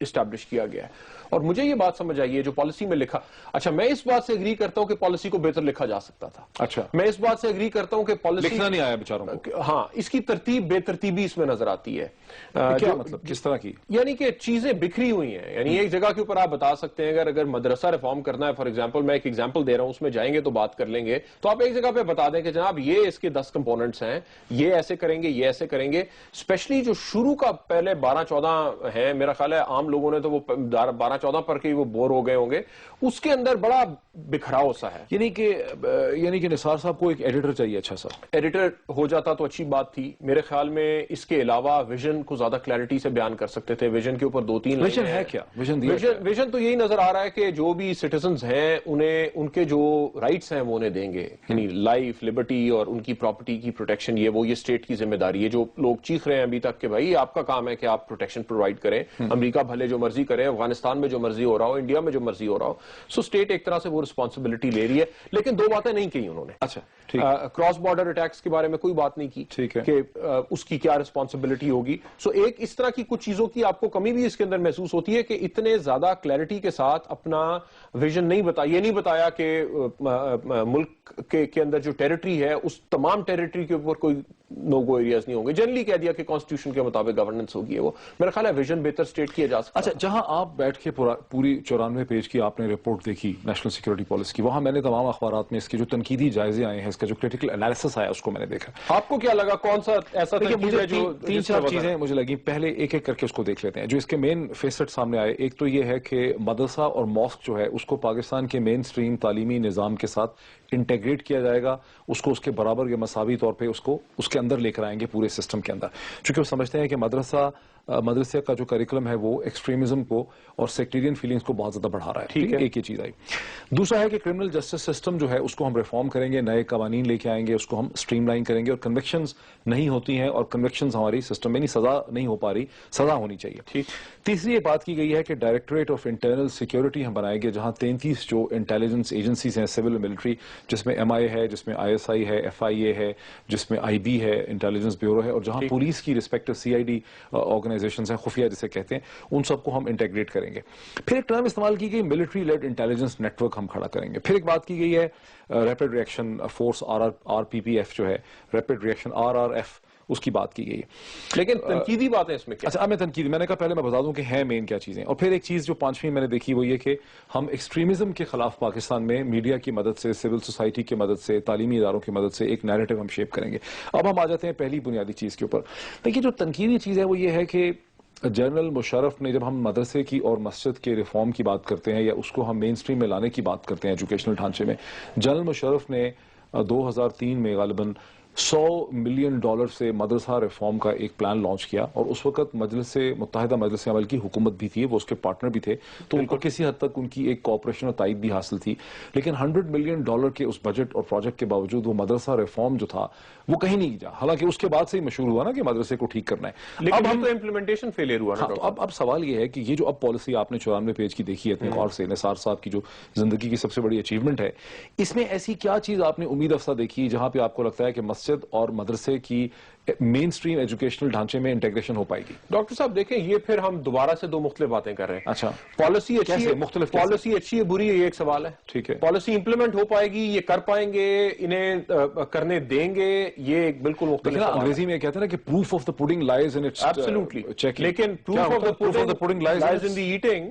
Establish کیا گیا ہے. اور مجھے یہ بات سمجھ آئی ہے جو پالیسی میں لکھا. اچھا میں اس بات سے اگری کرتا ہوں کہ پالیسی کو بہتر لکھا جا سکتا تھا. اچھا میں اس بات سے اگری کرتا ہوں کہ پالیسی لکھنا نہیں آیا بیچاروں کو. ہاں اس کی ترتیب بے ترتیبی اس میں نظر آتی ہے. کیا مطلب کس طرح کی؟ یعنی کہ چیزیں بکھری ہوئی ہیں. یعنی ایک جگہ کے اوپر آپ بتا سکتے ہیں اگر مدرسہ ریفارم کرنا ہے, فار ایگزامپل میں ایک ایگزامپل دے رہا ہوں, اس میں جائیں گے تو بات کر لیں گے, تو آپ ایک جگہ پہ بتا دیں کہ جناب یہ اس کے 10 کمپوننٹس ہیں, یہ ایسے کریں گے, یہ ایسے کریں گے. اسپیشلی جو شروع کا پہلے 12-14 ہیں, میرا خیال ہے عام لوگوں نے تو وہ 12-14 پر کے وہ بور ہو گئے ہوں گے, اس کے اندر بڑا بکھراؤ سا ہے. یعنی کہ نثار صاحب کو ایک ایڈیٹر چاہیے اچھا سا. ایڈیٹر ہو جاتا تو اچھی بات تھی میرے خیال میں. اس کے علاوہ ویژن کو زیادہ کلیئرٹی سے بیان کر سکتے تھے. ویژن کے اوپر 2-3 ویژن ہے کیا؟ ویژن تو یہی نظر آ رہا ہے کہ جو بھی سٹیزنز ہیں انہیں ان کے جو رائٹس ہیں وہ انہیں دیں گے, یعنی لائف, لبرٹی اور ان کی پراپرٹی کی پروٹیکشن, یہ اسٹیٹ کی ذمہ داری ہے. جو لوگ چیخ رہے ہیں ابھی تک کہ بھائی آپ کا کام ہے کہ آپ پروٹیکشن پرووائڈ کریں, امریکہ بھلے جو مرضی کرے, افغانستان میں جو مرضی ہو رہا ہو, انڈیا میں جو مرضی ہو رہا ہو, سو اسٹیٹ ایک طرح سے وہ رسپانسبلٹی لے رہی ہے. لیکن 2 باتیں نہیں کی انہوں نے. اچھا کراس بارڈر اٹیکس کے بارے میں کوئی بات نہیں کی کہ اس کی کیا رسپانسبلٹی ہوگی. سو ایک اس طرح کی کچھ چیزوں کی آپ کو کمی بھی اس کے اندر محسوس ہوتی ہے کہ اتنے زیادہ کلیئرٹی کے ساتھ اپنا ویژن نہیں بتایا. یہ نہیں بتایا کہ ملک کے اندر جو ٹیریٹری ہے اس تمام ٹیریٹری کے اوپر کوئی نو گو ایریاز نہیں ہوں گے. جنرلی کہہ دیا کہ کانسٹیٹیوشن کے مطابق گورننس ہوگی. وہ میرا خیال ہے ویژن بہتر اسٹیٹ کیا جا سکتا. اچھا جہاں آپ بیٹھ کے پوری 94 پیج کی آپ نے رپورٹ دیکھی نیشنل سیکورٹی پالیسی کی, وہاں میں نے تمام اخبارات میں اس کے جو تنقیدی جائزے آئے ہیں, اس کا جو کریٹیکل انالیسس آیا اس کو میں نے دیکھا. آپ کو کیا لگا, کون سا ایسا مجھے 3-4 چیزیں مجھے لگی. پہلے ایک ایک کر کے اس کو دیکھ لیتے ہیں جو اس کے مین فیسٹ سامنے آئے. ایک تو یہ ہے کہ مدرسہ اور ماسک جو ہے اس کو پاکستان کے مین سٹریم تعلیمی نظام کے ساتھ انٹیگریٹ کیا جائے گا, اس کو اس کے برابر یا مساوی طور پہ اس کے اندر لے کر آئیں گے پورے سسٹم کے اندر, چونکہ وہ سمجھتے ہیں کہ مدرسے کا جو کریکولم ہے وہ ایکسٹریمزم کو اور سیکٹیرین فیلنگز کو بہت زیادہ بڑھا رہا ہے. ٹھیک ہے, ایک یہ چیز آئی. دوسرا ہے کہ کرمنل جسٹس سسٹم جو ہے اس کو ہم ریفارم کریں گے, نئے قوانین لے کے آئیں گے, اس کو ہم سٹریم لائن کریں گے, اور کنوکشنز نہیں ہوتی ہیں اور کنوکشنز ہماری سسٹم میں سزا نہیں ہو پا رہی, سزا ہونی چاہیے. ٹھیک. تیسری یہ بات کی گئی ہے کہ ڈائریکٹوریٹ آف انٹرنل سیکورٹی ہم بنائیں گے, جہاں 33 جو انٹیلیجنس ایجنسیز ہیں سول اور ملٹری, جس میں MI ہے, جس میں ISI ہے, FIA ہے, جس میں IB ہے, انٹیلیجنس بیورو ہے, اور جہاں پولیس کی ریسپیکٹو CID آرگنائزیشنز ہیں, خفیہ جسے کہتے ہیں, ان سب کو ہم انٹیگریٹ کریں گے. پھر ایک ٹرم استعمال کی گئی military lead intelligence network ہم کھڑا کریں گے. پھر ایک بات کی گئی ہے ریپڈ ریئیکشن فورس RPPF جو ہے, ریپڈ ریئیکشن RRF, اس کی بات کی گئی. لیکن تنقیدی باتیں اس میں کیا؟ اچھا میں نے کہا پہلے میں بتا دوں کہ ہیں مین کیا چیزیں. اور پھر ایک چیز جو 5ویں میں نے دیکھی وہ یہ کہ ہم ایکسٹریمزم کے خلاف پاکستان میں میڈیا کی مدد سے, سول سوسائٹی کی مدد سے, تعلیمی اداروں کی مدد سے ایک نیریٹو ہم شیپ کریں گے. اب ہم آ جاتے ہیں پہلی بنیادی چیز کے اوپر. دیکھیے جو تنقیدی چیز ہے وہ یہ ہے کہ جنرل مشرف نے, جب ہم مدرسے کی اور مسجد کے ریفارم کی بات کرتے ہیں یا اس کو ہم مین سٹریم میں لانے کی بات کرتے ہیں ایجوکیشنل ڈھانچے میں, جنرل مشرف نے 2003 میں غالباً $100 ملین سے مدرسہ ریفارم کا ایک پلان لانچ کیا, اور اس وقت متحدہ مجلس عمل کی حکومت بھی تھی, وہ اس کے پارٹنر بھی تھے, تو ان کو کسی حد تک ان کی ایک کوآپریشن اور تائید بھی حاصل تھی. لیکن $100 ملین کے اس بجٹ اور پروجیکٹ کے باوجود وہ مدرسہ ریفارم جو تھا وہ کہیں نہیں گیا, حالانکہ اس کے بعد سے ہی مشہور ہوا نا کہ مدرسے کو ٹھیک کرنا ہے. لیکن اب تو امپلیمنٹیشن فیلئر ہوا نا. تو اب سوال یہ ہے کہ یہ جو اب پالیسی آپ نے 94 پیج کی دیکھی ہے اتنے غور سے, نثار صاحب کی جو زندگی کی سب سے بڑی اچیومنٹ ہے, اس میں ایسی کیا چیز آپ نے امید افزا دیکھی جہاں پہ آپ کو لگتا ہے کہ مسجد اور مدرسے کی مین سٹریم ایجوکیشنل ڈھانچے میں انٹیگریشن ہو پائے گی؟ ڈاکٹر صاحب دیکھیں, یہ پھر ہم دوبارہ سے 2 مختلف باتیں کر رہے ہیں. اچھا, پالیسی اچھی ہے, مختلف پالیسی اچھی ہے بری ہے, یہ ایک سوال ہے. ٹھیک ہے, پالیسی امپلیمنٹ ہو پائے گی, یہ کر پائیں گے, انہیں کرنے دیں گے, یہ ایک بالکل مختلف سوال ہے. انگریزی میں کہتے ہیں نا کہ proof of the pudding lies in its checking. لیکن proof of the pudding lies in the eating.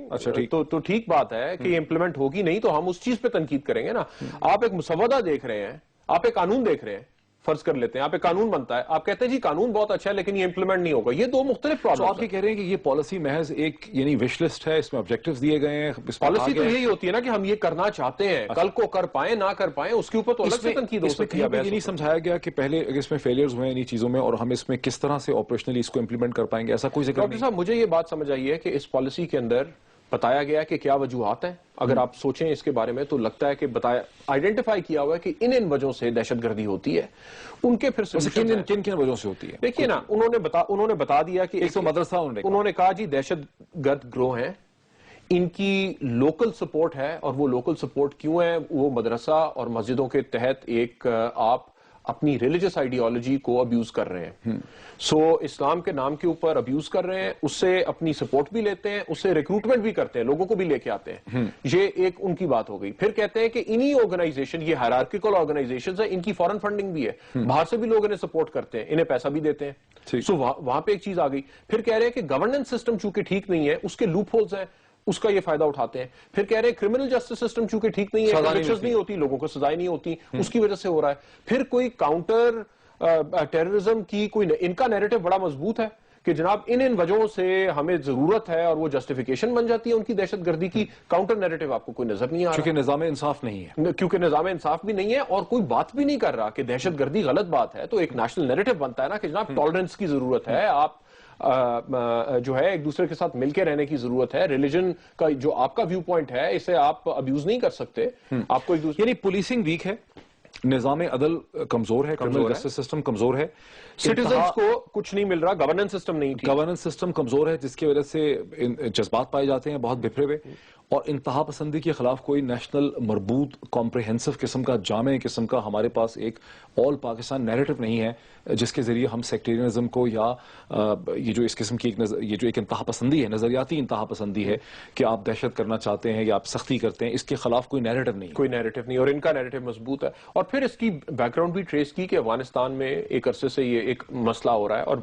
تو ٹھیک بات ہے کہ یہ امپلیمنٹ ہوگی نہیں تو ہم اس چیز پہ تنقید کریں گے نا. آپ ایک مسودہ دیکھ رہے ہیں, آپ ایک قانون دیکھ رہے ہیں, فرض کر لیتے ہیں آپ ایک قانون بنتا ہے, آپ کہتے ہیں جی قانون بہت اچھا ہے لیکن یہ امپلیمنٹ نہیں ہوگا. یہ 2 مختلف پرابلم. آپ یہ کہہ رہے ہیں کہ یہ پالیسی محض ایک یعنی وش لسٹ ہے, اس میں آبجیکٹیوز دیے گئے ہیں. پالیسی تو یہی ہوتی ہے نا کہ ہم یہ کرنا چاہتے ہیں, کل کو کر پائیں نہ کر پائیں اس کے اوپر تو الگ سے تنقید ہو سکتی ہے. یہ نہیں سمجھایا گیا کہ پہلے اس میں فیلیئرز ہوئے ہیں انہی چیزوں میں, اور ہم اس میں کس طرح سے آپریشنلی اس کو امپلیمنٹ کر پائیں گے, ایسا کوئی ذکر نہیں. ڈاکٹر صاحب مجھے یہ بات سمجھ آئی ہے کہ اس پالیسی کے اندر بتایا گیا کہ کیا وجوہات ہیں. اگر آپ سوچیں اس کے بارے میں تو لگتا ہے کہ آئیڈینٹیفائی کیا ہوا ہے کہ ان وجہوں سے دہشت گردی ہوتی ہے. ان کے پھر کن وجہوں سے ہوتی ہے دیکھیے نا, انہوں نے بتا دیا کہ ایک تو مدرسہ, انہوں نے کہا جی دہشت گرد گروہ ہیں, ان کی لوکل سپورٹ ہے, اور وہ لوکل سپورٹ کیوں ہے, وہ مدرسہ اور مسجدوں کے تحت ایک آپ اپنی ریلیجس آئیڈیالوجی کو ابیوز کر رہے ہیں. سو اسلام کے نام کے اوپر ابیوز کر رہے ہیں, اس سے اپنی سپورٹ بھی لیتے ہیں, اس سے ریکروٹمنٹ بھی کرتے ہیں, لوگوں کو بھی لے کے آتے ہیں. یہ ایک ان کی بات ہو گئی. پھر کہتے ہیں کہ انہی آرگنائزیشن, یہ ہائرارکیکل آرگنائزیشنز ہیں, ان کی فورن فنڈنگ بھی ہے, باہر سے بھی لوگ انہیں سپورٹ کرتے ہیں, انہیں پیسہ بھی دیتے ہیں. سو وہاں پہ ایک چیز آ گئی. پھر کہہ رہے ہیں کہ گورننس سسٹم چونکہ ٹھیک نہیں ہے, اس کے لوپ ہولز ہیں, اس کا یہ فائدہ اٹھاتے ہیں. پھر کہہ رہے ہیں کرمنل جسٹس سسٹم چونکہ ٹھیک نہیں ہے, کنوکشنز نہیں ہوتی, لوگوں کو سزائیں نہیں ہوتی, اس کی وجہ سے ہو رہا ہے. پھر کوئی کاؤنٹر ٹیررزم کی کوئی, ان کا نیریٹو بڑا مضبوط ہے کہ جناب ان وجہوں سے ہمیں ضرورت ہے, اور وہ جسٹیفیکیشن بن جاتی ہے ان کی دہشت گردی کی. کاؤنٹر نیریٹو آپ کو کوئی نظر نہیں آ رہا, کیونکہ نظام انصاف نہیں ہے, کیونکہ نظام انصاف بھی نہیں ہے, اور کوئی بات بھی نہیں کر رہا کہ دہشت گردی غلط بات ہے. تو ایک نیشنل نیریٹو بنتا ہے نا کہ جناب ٹالرنس کی ضرورت ہے, آپ جو ہے ایک دوسرے کے ساتھ مل کے رہنے کی ضرورت ہے. ریلیجن کا جو آپ کا ویو پوائنٹ ہے, اسے آپ ابیوز نہیں کر سکتے. آپ کو ایک دوسرے, یعنی پولیسنگ ویک ہے, نظام عدل کمزور ہے, کرمنل جسٹس سسٹم کمزور ہے, سٹیزنز کو کچھ نہیں مل رہا, گورننس سسٹم نہیں ٹھیک, گورننس سسٹم کمزور ہے, جس کی وجہ سے جذبات پائے جاتے ہیں بہت بکھرے ہوئے, اور انتہا پسندی کے خلاف کوئی نیشنل مربوط کمپریہنسو قسم کا, جامع قسم کا ہمارے پاس ایک آل پاکستان نیریٹو نہیں ہے, جس کے ذریعے ہم سیکٹیرینزم کو, یا یہ جو اس قسم کی یہ جو ایک انتہا پسندی ہے, نظریاتی انتہا پسندی ہے کہ آپ دہشت کرنا چاہتے ہیں یا آپ سختی کرتے ہیں, اس کے خلاف کوئی نیریٹو نہیں, کوئی نیریٹو نہیں, اور ان کا نیریٹو مضبوط ہے. اور پھر اس کی بیک گراؤنڈ بھی ٹریس کی کہ افغانستان میں ایک عرصے سے یہ ایک مسئلہ ہو رہا ہے, اور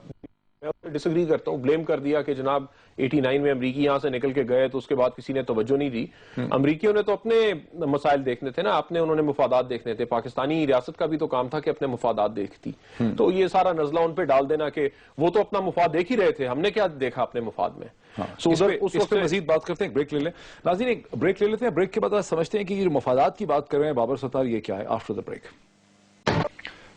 میں ڈس ایگری کرتا ہوں. بلیم کر دیا کہ جناب 89 میں امریکی یہاں سے نکل کے گئے تو اس کے بعد کسی نے توجہ نہیں دی. امریکیوں نے تو اپنے مسائل دیکھنے تھے نا, انہوں نے مفادات دیکھنے تھے. پاکستانی ریاست کا بھی تو کام تھا کہ اپنے مفادات دیکھتی. تو یہ سارا نزلہ ان پہ ڈال دینا کہ وہ تو اپنا مفاد دیکھ ہی رہے تھے, ہم نے کیا دیکھا اپنے مفاد میں. اس پہ مزید بات کرتے ہیں, بریک لے لیں. ناظرین ایک بریک لے لیتے ہیں, بریک کے بعد سمجھتے ہیں کہ یہ مفادات کی بات کر رہے ہیں بابر ستار, یہ کیا ہے. After the break.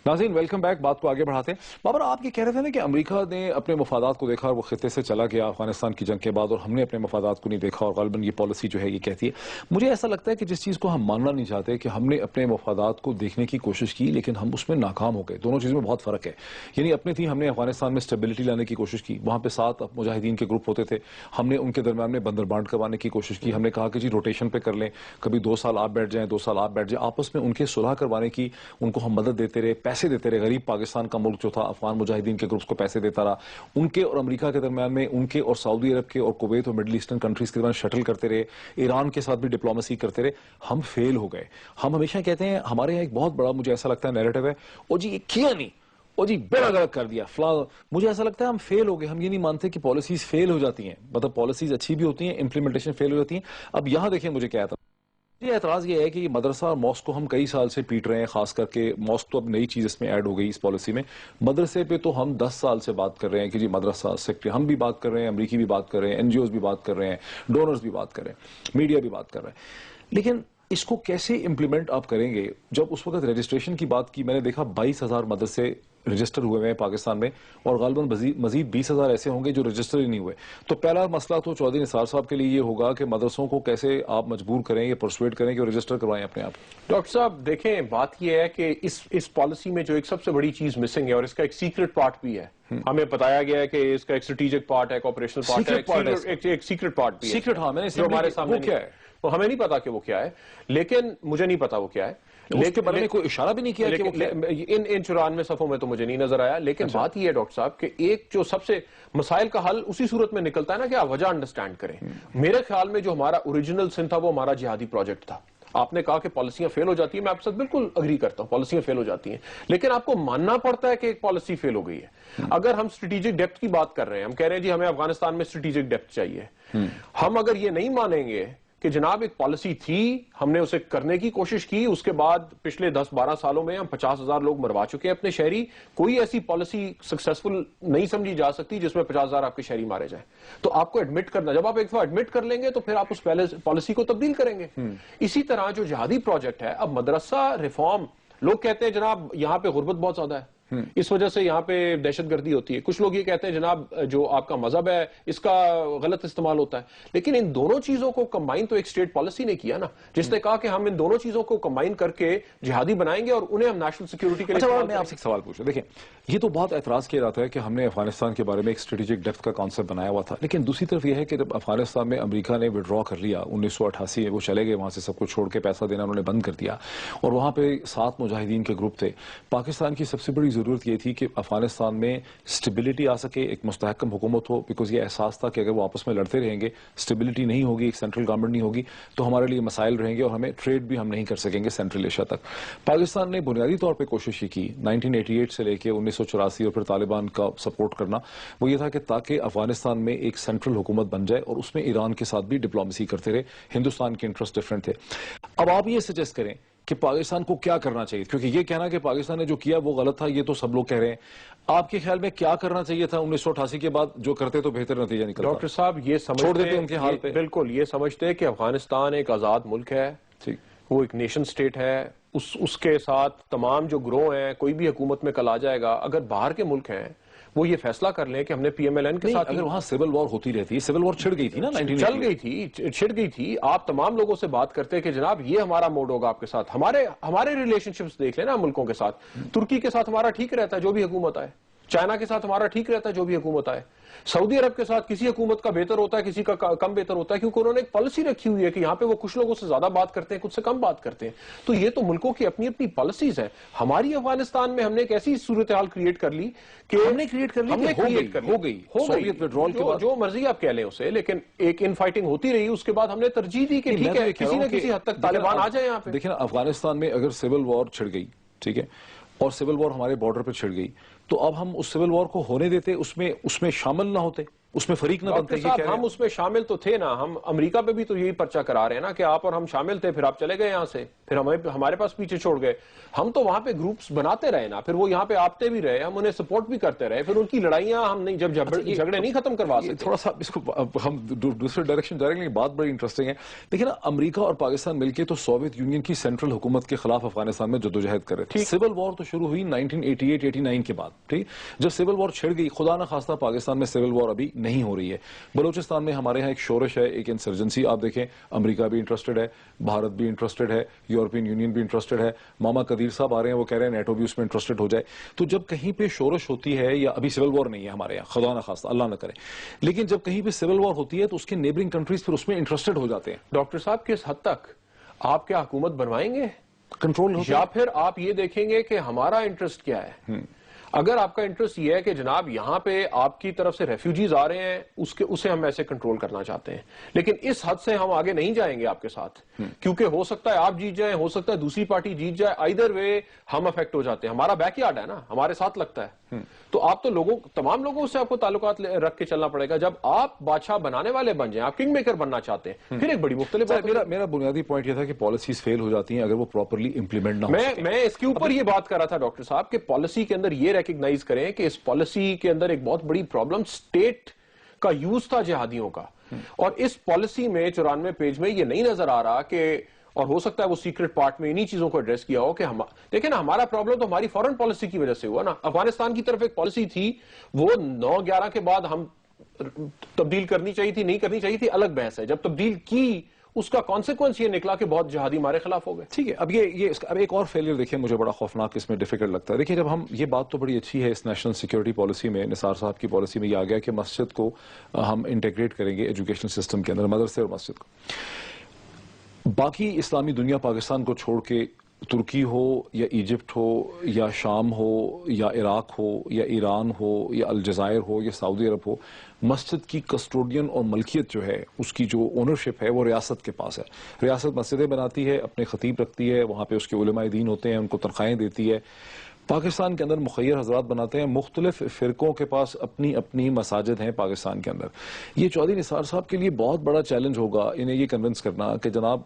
ناظرین ویلکم بیک. بات کو آگے بڑھاتے ہیں. بابر آپ یہ کہہ رہے تھے نا کہ امریکہ نے اپنے مفادات کو دیکھا اور وہ خطے سے چلا گیا افغانستان کی جنگ کے بعد, اور ہم نے اپنے مفادات کو نہیں دیکھا, اور غالباً یہ پالیسی جو ہے یہ کہتی ہے. مجھے ایسا لگتا ہے کہ جس چیز کو ہم ماننا نہیں چاہتے کہ ہم نے اپنے مفادات کو دیکھنے کی کوشش کی لیکن ہم اس میں ناکام ہو گئے. دونوں چیزوں میں بہت فرق ہے. یعنی اپنی تھی, ہم نے افغانستان میں اسٹیبلٹی لانے کی کوشش کی, وہاں پہ 7 مجاہدین کے گروپ ہوتے تھے, ہم نے ان کے درمیان میں بندر بانٹ کروانے کی کوشش کی. ہم نے کہا کہ جی روٹیشن پہ کر لیں, کبھی 2 سال آپ بیٹھ جائیں, 2 سال آپ بیٹھ جائیں, آپس میں ان کے صلح کروانے کی ان کو ہم مدد دیتے رہے, پیسے دیتے رہے. غریب پاکستان کا ملک جو تھا افغان مجاہدین کے گروپس کو پیسے دیتا رہا. ان کے اور امریکہ کے درمیان میں, ان کے اور سعودی عرب کے اور کویت اور مڈل ایسٹرن کنٹریز کے درمیان شٹل کرتے رہے, ایران کے ساتھ بھی ڈپلومیسی کرتے رہے. ہم فیل ہو گئے. ہم ہمیشہ کہتے ہیں, ہمارے یہاں ایک بہت بڑا مجھے ایسا لگتا ہے نیریٹو ہے, او جی یہ کیا نہیں, او جی بڑا غلط کر دیا فلاں. مجھے ایسا لگتا ہے ہم فیل ہو گئے. ہم یہ نہیں مانتے کہ پالیسیز فیل ہو جاتی ہیں, مطلب پالیسیز اچھی بھی ہوتی ہیں, امپلیمنٹیشن فیل ہو جاتی ہیں. اب یہاں دیکھیں مجھے کیا تھا, یہ اعتراض یہ ہے کہ یہ مدرسہ اور ماسک کو ہم کئی سال سے پیٹ رہے ہیں, خاص کر کے ماسک تو اب نئی چیز اس میں ایڈ ہو گئی اس پالیسی میں. مدرسے پہ تو ہم 10 سال سے بات کر رہے ہیں کہ جی مدرسہ سیکٹر, ہم بھی بات کر رہے ہیں, امریکی بھی بات کر رہے ہیں, NGOs بھی بات کر رہے ہیں, ڈونرز بھی بات کر رہے ہیں, میڈیا بھی بات کر رہے ہیں. لیکن اس کو کیسے امپلیمنٹ آپ کریں گے؟ جب اس وقت رجسٹریشن کی بات کی, میں نے دیکھا 22,000 مدرسے رجسٹر ہوئے ہیں پاکستان میں, اور غالباً مزید 20,000 ایسے ہوں گے جو رجسٹر ہی نہیں ہوئے. تو پہلا مسئلہ تو چودھری نثار صاحب کے لیے یہ ہوگا کہ مدرسوں کو کیسے آپ مجبور کریں یا پرسویٹ کریں کہ وہ رجسٹر کروائیں اپنے آپ. ڈاکٹر صاحب دیکھیں, بات یہ ہے کہ اس پالیسی میں جو ایک سب سے بڑی چیز مسنگ ہے, اور اس کا ایک سیکرٹ پارٹ بھی ہے, ہمیں بتایا گیا ہے کہ اس کا ایک اسٹریٹجک پارٹ ہے, ایک آپریشنل پارٹ ہے, ایک سیکرٹ پارٹ بھی ہے. سیکرٹ, ہاں میں نے ہمارے سامنے کیا ہے, وہ ہمیں نہیں پتا کہ وہ کیا ہے, لیکن مجھے نہیں پتا وہ کیا ہے. اس کے بارے میں کوئی اشارہ بھی نہیں کیا کہ وہ ان 94 صفحوں میں تو مجھے نہیں نظر آیا. لیکن بات یہ ہے ڈاکٹر صاحب کہ ایک جو سب سے مسائل کا حل اسی صورت میں نکلتا ہے نا کہ آپ وجہ انڈرسٹینڈ کریں. میرے خیال میں جو ہمارا اوریجنل سن تھا وہ ہمارا جہادی پروجیکٹ تھا. آپ نے کہا کہ پالیسیاں فیل ہو جاتی ہیں, میں آپ سے بالکل اگری کرتا ہوں, پالیسیاں فیل ہو جاتی ہیں, لیکن آپ کو ماننا پڑتا ہے کہ ایک پالیسی فیل ہو گئی ہے. اگر ہم اسٹریٹجک ڈیپتھ کی بات کر رہے ہیں, ہم کہہ رہے ہیں جی ہمیں افغانستان میں اسٹریٹجک ڈیپتھ چاہیے, ہم اگر یہ نہیں مانیں گے کہ جناب ایک پالیسی تھی, ہم نے اسے کرنے کی کوشش کی, اس کے بعد پچھلے 10-12 سالوں میں ہم 50,000 لوگ مروا چکے ہیں اپنے شہری, کوئی ایسی پالیسی سکسیسفل نہیں سمجھی جا سکتی جس میں 50,000 آپ کے شہری مارے جائیں. تو آپ کو ایڈمٹ کرنا, جب آپ ایک دفعہ ایڈمٹ کر لیں گے تو پھر آپ اس پالیسی کو تبدیل کریں گے. اسی طرح جو جہادی پروجیکٹ ہے, اب مدرسہ ریفارم, لوگ کہتے ہیں جناب یہاں پہ غربت بہت زیادہ ہے, اس وجہ سے یہاں پہ دہشت گردی ہوتی ہے. کچھ لوگ یہ کہتے ہیں جناب جو آپ کا مذہب ہے اس کا غلط استعمال ہوتا ہے. لیکن ان دونوں چیزوں کو کمبائن تو ایک اسٹیٹ پالیسی نے کیا نا, جس نے کہا کہ ہم ان دونوں چیزوں کو کمبائن کر کے جہادی بنائیں گے اور انہیں ہم نیشنل سیکیورٹی کے لیے. میں آپ سے ایک سوال پوچھوں. دیکھیں, یہ تو بہت اعتراض کیا جاتا ہے کہ ہم نے افغانستان کے بارے میں ایک اسٹریٹجک ڈیپتھ کا کانسیپٹ بنایا ہوا تھا, لیکن دوسری طرف یہ ہے کہ جب افغانستان میں امریکہ نے وڈرا کر لیا 1988 میں, وہ چلے گئے وہاں سے, سب کچھ چھوڑ کے پیسہ دینا انہوں نے بند کر دیا, اور وہاں پہ 7 مجاہدین کے گروپ تھے. پاکستان کی سب سے بڑی ضرورت یہ تھی کہ افغانستان میں اسٹیبلٹی آ سکے, ایک مستحکم حکومت ہو, بیکاز یہ احساس تھا کہ اگر وہ آپس میں لڑتے رہیں گے, اسٹیبلٹی نہیں ہوگی, ایک سینٹرل گورنمنٹ نہیں ہوگی, تو ہمارے لیے مسائل رہیں گے اور ہمیں ٹریڈ بھی ہم نہیں کر سکیں گے سینٹرل ایشیا تک. پاکستان نے بنیادی طور پہ کوشش یہ کی 1988 سے لے کے 1984 اور پھر طالبان کا سپورٹ کرنا, وہ یہ تھا کہ تاکہ افغانستان میں ایک سینٹرل حکومت بن جائے, اور اس میں ایران کے ساتھ بھی ڈپلومیسی کرتے رہے. ہندوستان کے انٹرسٹ ڈفرینٹ تھے. اب آپ یہ سجیسٹ کریں کہ پاکستان کو کیا کرنا چاہیے, کیونکہ یہ کہنا کہ پاکستان نے جو کیا وہ غلط تھا, یہ تو سب لوگ کہہ رہے ہیں. آپ کے خیال میں کیا کرنا چاہیے تھا 1988 کے بعد, جو کرتے تو بہتر نتیجہ نکلتا؟ ڈاکٹر صاحب یہ چھوڑ دیتے ان کے حال پہ. بالکل یہ سمجھتے کہ افغانستان ایک آزاد ملک ہے, وہ ایک نیشن سٹیٹ ہے, اس کے ساتھ تمام جو گروہ ہیں, کوئی بھی حکومت میں کل آ جائے گا. اگر باہر کے ملک ہیں وہ یہ فیصلہ کر لیں کہ ہم نے پی ایم ایل این کے ساتھ, اگر وہاں سول وار ہوتی رہتی ہے, سول وار چھڑ گئی تھی نا, چل گئی تھی, چھڑ گئی تھی, آپ تمام لوگوں سے بات کرتے کہ جناب یہ ہمارا موڈ ہوگا آپ کے ساتھ. ہمارے ریلیشن شپس دیکھ لینا ملکوں کے ساتھ. ترکی کے ساتھ ہمارا ٹھیک رہتا ہے جو بھی حکومت آئے, چائنا کے ساتھ ہمارا ٹھیک رہتا ہے جو بھی حکومت آئے, سعودی عرب کے ساتھ کسی حکومت کا بہتر ہوتا ہے, کسی کا کم بہتر ہوتا ہے, کیونکہ انہوں نے ایک پالیسی رکھی ہوئی ہے کہ یہاں پہ وہ کچھ لوگوں سے زیادہ بات کرتے ہیں, کچھ سے کم بات کرتے ہیں. تو یہ تو ملکوں کی اپنی اپنی پالیسیز ہیں. ہماری افغانستان میں ہم نے ایک ایسی صورتحال کریٹ کر لی کہ ہم نے کریٹ کر لی, ہو گئی سوویت وڈرول کے بعد, جو مرضی آپ کہہ لیں اسے, لیکن ایک ان فائٹنگ ہوتی رہی. اس کے بعد ہم نے ترجیح دی کہ ٹھیک ہے کسی نہ کسی حد تک طالبان آ جائیں یہاں پہ. دیکھیں نا, افغانستان میں اگر سول وار چھڑ گئی, ٹھیک ہے, اور سول وار ہمارے بارڈر پہ چھڑ گئی, تو اب ہم اس سول وار کو ہونے دیتے, اس میں شامل نہ ہوتے, اس میں فریق نہ بنتے. ہم اس میں شامل تو تھے نا, ہم امریکہ پہ بھی تو یہی پرچہ کرا رہے ہیں نا کہ آپ اور ہم شامل تھے, پھر آپ چلے گئے یہاں سے, پھر ہمارے پاس پیچھے چھوڑ گئے. ہم تو وہاں پہ گروپس بناتے رہے نا, پھر وہ یہاں پہ آپتے بھی رہے, ہم انہیں سپورٹ بھی کرتے رہے, پھر ان کی لڑائیاں ہم نہیں, جب جھگڑے نہیں ختم کروا سکتے. تھوڑا سا اس کو ہم دوسرے ڈائریکشن جا رہے ہیں, بات بڑی انٹرسٹنگ ہے. دیکھیں نا, امریکہ اور پاکستان مل کے تو سوویت یونین کی سینٹرل حکومت کے خلاف افغانستان میں جدوجہد کر رہے تھے. سول وار تو شروع ہوئی 1988-89 کے بعد, ٹھیک. جب سول وار چھڑ گئی, خدا نہ خواستہ پاکستان میں سول وار ابھی نہیں ہو رہی ہے. بلوچستان میں ہمارے ہاں ایک شورش ہے, ایک انسرجنسی. آپ دیکھیں امریکہ بھی انٹرسٹڈ ہے, بھارت بھی انٹرسٹڈ ہے, یورپین یونین بھی انٹرسٹڈ ہے, ماما قدیر صاحب آ رہے ہیں, وہ کہہ رہے ہیں نیٹو بھی اس میں انٹرسٹڈ ہو جائے. تو جب کہیں پہ شورش ہوتی ہے, یا ابھی سول وار نہیں ہے ہمارے یہاں, خدا نہ خواستہ, اللہ نہ کرے, لیکن جب کہیں پہ سول وار ہوتی ہے تو اس کے نیبرنگ کنٹریز پھر اس میں انٹرسٹڈ ہو جاتے ہیں. ڈاکٹر صاحب کس حد تک آپ کیا حکومت بنوائیں گے, کنٹرول ہوتا ہے, یا پھر آپ یہ دیکھیں گے کہ ہمارا انٹرسٹ کیا ہے. اگر آپ کا انٹرسٹ یہ ہے کہ جناب یہاں پہ آپ کی طرف سے ریفیوجیز آ رہے ہیں, اسے ہم ایسے کنٹرول کرنا چاہتے ہیں, لیکن اس حد سے ہم آگے نہیں جائیں گے آپ کے ساتھ, کیونکہ ہو سکتا ہے آپ جیت جائیں, ہو سکتا ہے دوسری پارٹی جیت جائے, آئیدر وے ہم افیکٹ ہو جاتے ہیں. ہمارا بیک یارڈ ہے نا, ہمارے ساتھ لگتا ہے. تو آپ تو تمام لوگوں سے آپ کو تعلقات رکھ کے چلنا پڑے گا. جب آپ بادشاہ بنانے والے بن جائیں, آپ کنگ میکر بننا چاہتے ہیں, پھر ایک بڑی مختلف بات. میرا بنیادی پوائنٹ یہ تھا کہ پالیسیز فیل ہو جاتی ہیں اگر وہ پراپرلی امپلیمنٹ نہ ہو. میں اس کے اوپر یہ بات کر رہا تھا ڈاکٹر صاحب کہ پالیسی کے اندر یہ ریکگنائز کریں کہ اس پالیسی کے اندر ایک بہت بڑی پرابلم سٹیٹ کا یوز تھا جہادیوں کا, اور اس پالیسی میں 94 پیج میں یہ نہیں نظر آ رہا کہ, اور ہو سکتا ہے وہ سیکرٹ پارٹ میں انہی چیزوں کو ایڈریس کیا ہو کہ دیکھیں نا, ہمارا پرابلم تو ہماری فورن پالیسی کی وجہ سے ہوا نا. افغانستان کی طرف ایک پالیسی تھی, وہ 9/11 کے بعد ہم تبدیل کرنی چاہیے تھی, نہیں کرنی چاہیے تھی, الگ بحث ہے. جب تبدیل کی, اس کا کانسیکوینس یہ نکلا کہ بہت جہادی ہمارے خلاف ہو گئے. ٹھیک ہے, اب اب ایک اور فیلئر دیکھیں, مجھے بڑا خوفناک اس میں ڈیفیکلٹ لگتا ہے. دیکھیں, جب ہم, یہ بات تو بڑی اچھی ہے اس نیشنل سیکیورٹی پالیسی میں, نثار صاحب کی پالیسی میں یہ آ گیا کہ مسجد کو ہم انٹیگریٹ کریں گے ایجوکیشن سسٹم کے اندر, مدرسے اور مسجد کو. باقی اسلامی دنیا پاکستان کو چھوڑ کے, ترکی ہو یا ایجپٹ ہو یا شام ہو یا عراق ہو یا ایران ہو یا الجزائر ہو یا سعودی عرب ہو, مسجد کی کسٹوڈین اور ملکیت جو ہے, اس کی جو اونرشپ ہے وہ ریاست کے پاس ہے. ریاست مسجدیں بناتی ہے, اپنے خطیب رکھتی ہے, وہاں پہ اس کے علماء دین ہوتے ہیں, ان کو تنخواہیں دیتی ہے. پاکستان کے اندر مخیر حضرات بناتے ہیں, مختلف فرقوں کے پاس اپنی اپنی مساجد ہیں پاکستان کے اندر. یہ چودھری نثار صاحب کے لیے بہت بڑا چیلنج ہوگا انہیں یہ کنونس کرنا کہ جناب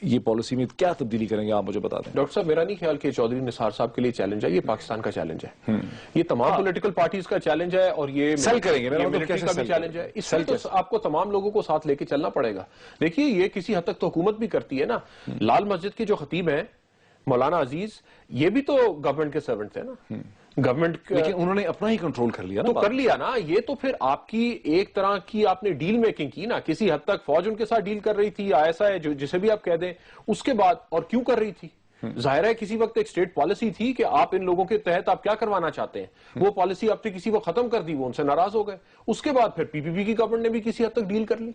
یہ پالیسی میں کیا تبدیلی کریں گے, آپ مجھے بتا دیں. ڈاکٹر صاحب, میرا نہیں خیال کہ چودھری نثار صاحب کے لیے چیلنج ہے, یہ پاکستان کا چیلنج ہے, یہ تمام پولیٹیکل پارٹیز کا چیلنج ہے, اور یہ سیل کریں گے, ملٹری کا بھی چیلنج ہے. اس میں تو آپ کو تمام لوگوں کو ساتھ لے کے چلنا پڑے گا. دیکھیے, یہ کسی حد تک تو حکومت بھی کرتی ہے نا. لال مسجد کے جو خطیب ہیں مولانا عزیز, یہ بھی تو گورنمنٹ کے سرونٹ تھے نا. گورنمنٹ لیکن انہوں نے اپنا ہی کنٹرول کر لیا نا. تو کر لیا نا. یہ تو پھر آپ کی ایک طرح کی آپ نے ڈیل میکنگ کی نا. کسی حد تک فوج ان کے ساتھ ڈیل کر رہی تھی, ISI جسے بھی آپ کہہ دیں. اس کے بعد اور کیوں کر رہی تھی؟ ظاہر ہے کسی وقت ایک اسٹیٹ پالیسی تھی کہ آپ ان لوگوں کے تحت آپ کیا کروانا چاہتے ہیں. وہ پالیسی آپ نے کسی وقت ختم کر دی, وہ ان سے ناراض ہو گئے. اس کے بعد پھر PPP کی گورنمنٹ نے بھی کسی حد تک ڈیل کر لی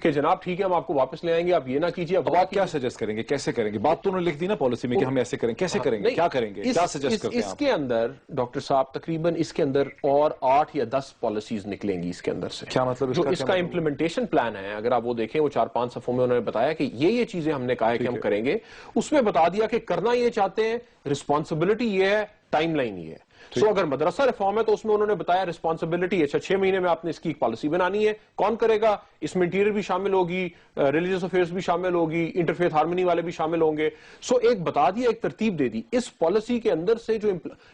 کہ جناب ٹھیک ہے ہم آپ کو واپس لے آئیں گے, آپ یہ نہ کیجیے. اب آپ کیا سجیسٹ کریں گے, کیسے کریں گے؟ بات تو انہوں نے لکھ دی نا پالیسی میں کہ ہم ایسے کریں, کیسے کریں گے, کیا کریں گے, کیا سجیسٹ کرتے ہیں اس کے اندر ڈاکٹر صاحب تقریباً اس کے اندر اور 8 یا 10 پالیسیز نکلیں گی اس کے اندر سے. کیا مطلب جو اس کا امپلیمنٹیشن پلان ہے, اگر آپ وہ دیکھیں, وہ 4-5 صفحوں میں انہوں نے بتایا کہ یہ چیزیں ہم نے کہا ہے کہ ہم کریں گے. اس میں بتا دیا کہ کرنا یہ چاہتے ہیں, رسپانسبلٹی یہ ہے, ٹائم لائن یہ ہے. سو اگر مدرسہ ریفارم ہے تو اس میں انہوں نے بتایا رسپانسبلٹی, اچھا 6 مہینے میں آپ نے اس کی ایک پالیسی بنانی ہے. کون کرے گا؟ اس میں انٹیریئر بھی شامل ہوگی, ریلیجس افیئرز بھی شامل ہوگی, انٹرفیتھ ہارمنی والے بھی شامل ہوں گے. سو ایک بتا دیا, ایک ترتیب دے دی. اس پالیسی کے اندر سے جو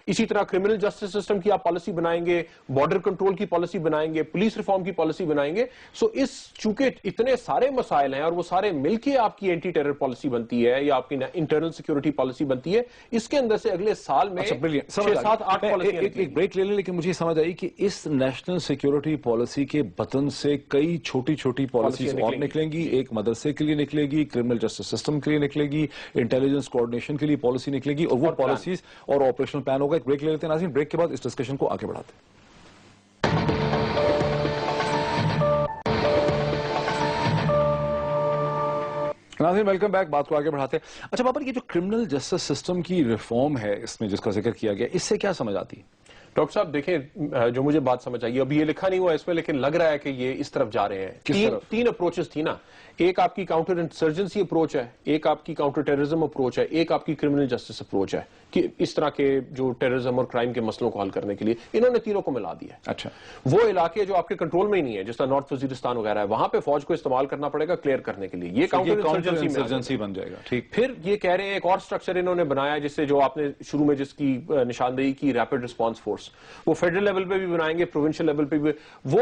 اسی طرح کرمنل جسٹس سسٹم کی آپ پالیسی بنائیں گے, بارڈر کنٹرول کی پالیسی بنائیں گے, پولیس ریفارم کی پالیسی بنائیں گے. سو اس چونکہ اتنے سارے مسائل ہیں اور وہ سارے مل کے آپ کی اینٹی ٹیرر پالیسی بنتی ہے یا آپ کی انٹرنل سیکورٹی پالیسی بنتی ہے. اس کے اندر سے اگلے سال میں 6-7-8 پالیسیاں ایک بریک لے لیں, لیکن مجھے سمجھ آئی کہ اس نیشنل سیکیورٹی پالیسی کے بطن سے کئی چھوٹی چھوٹی پالیسیز اور نکلیں گی. ایک مدرسے کے لیے نکلے گی, کرمنل جسٹس سسٹم کے لیے نکلے گی, انٹیلیجنس کوآرڈینیشن کے لیے پالیسی نکلے گی, اور وہ پالیسیز اور آپریشنل پلان ہوگا. ایک بریک لے لیتے ہیں ناظرین, بریک کے بعد اس ڈسکشن کو آگے بڑھاتے ہیں. ناظرین ویلکم بیک, بات کو آگے بڑھاتے ہیں. اچھا بابر, یہ جو کرمنل جسٹس سسٹم کی ریفارم ہے اس میں جس کا ذکر کیا گیا, اس سے کیا سمجھ آتی ہے؟ ڈاکٹر صاحب دیکھیں, جو مجھے بات سمجھ آئی, ابھی یہ لکھا نہیں ہوا اس میں لیکن لگ رہا ہے کہ یہ اس طرف جا رہے ہیں. تین اپروچز تھی نا. ایک آپ کی کاؤنٹر انسرجنسی اپروچ ہے, ایک آپ کی کاؤنٹر ٹیررزم اپروچ ہے, ایک آپ کی کرمنل جسٹس اپروچ ہے, کہ اس طرح کے جو ٹیررزم اور کرائم کے مسئلوں کو حل کرنے کے لیے انہوں نے تینوں کو ملا دیا. اچھا, وہ علاقے جو آپ کے کنٹرول میں ہی نہیں ہے, جس طرح نارتھ وزیرستان وغیرہ ہے, وہاں پہ فوج کو استعمال کرنا پڑے گا کلیئر کرنے کے لیے. یہ کاؤنٹر انسرجنسی بن جائے گا. ٹھیک. پھر یہ کہہ رہے ہیں ایک اور سٹرکچر انہوں نے بنایا, جس سے جو آپ نے شروع میں جس کی نشاندہی کی, ریپڈ رسپانس فورس, وہ فیڈرل لیول پہ بھی بنائیں گے, پروونشل لیول پہ بھی. وہ